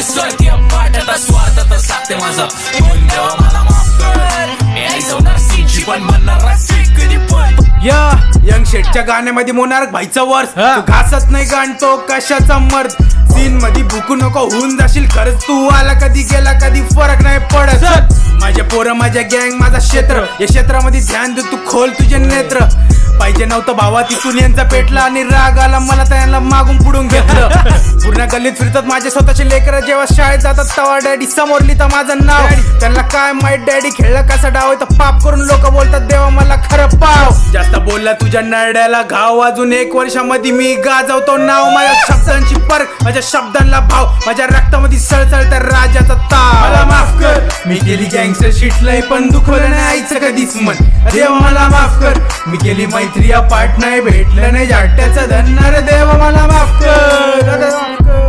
नाही स्वार्थी पाठता स्वार्थात लागते माझा पण देवा मला माफ कर मी आई जाणार सीनची पण म्हणणार रस्सी कधी पण या यंग शेटच्या गाण्यामध्ये मोनार्क भाईचा वर्स तू घासत नाही गाणतो कशाचा मर्द सीन मध्ये भुकू नको होऊन जाशील खरंच तू आला कधी गेला कधी फरक नाही पडत माझ्या पोरं माझ्या गँग माझा क्षेत्र या क्षेत्रामध्ये ध्यान दे तू खोल तुझे नेत्र पाहिजे नव्हतं भावा तिथून यांचा पेटला आणि राग आला मला त्यांना मागून पुढून घेतलं पूर्ण गल्लीत फिरतात माझे स्वतःचे लेकरं जेव्हा शाळेत जातात तवा डॅडी समोर लिहिता माझं नाव त्यांना काय माहित डॅडी खेळलं कसा डाव तर पाप करून लोक बोलतात देवा मला खरं पाव जास्त बोलला तुझ्या नरड्याला घाव अजून 1 वर्षामध्ये मी गाजवतो नाव माझ्या शब्दांची परख माझ्या शब्दांना भाव माझ्या रक्तामध्ये सळसळ तर राजाचा ताव मला माफ कर मी गेली गँगस्टर शिटलंय पण दुखवलं नाही आईचं कधीच मन देवा मला माफ कर मी गेली मैत्री पाठ नाही भेटलं नाही जाट्याचं धन्नार देवा मला माफ कर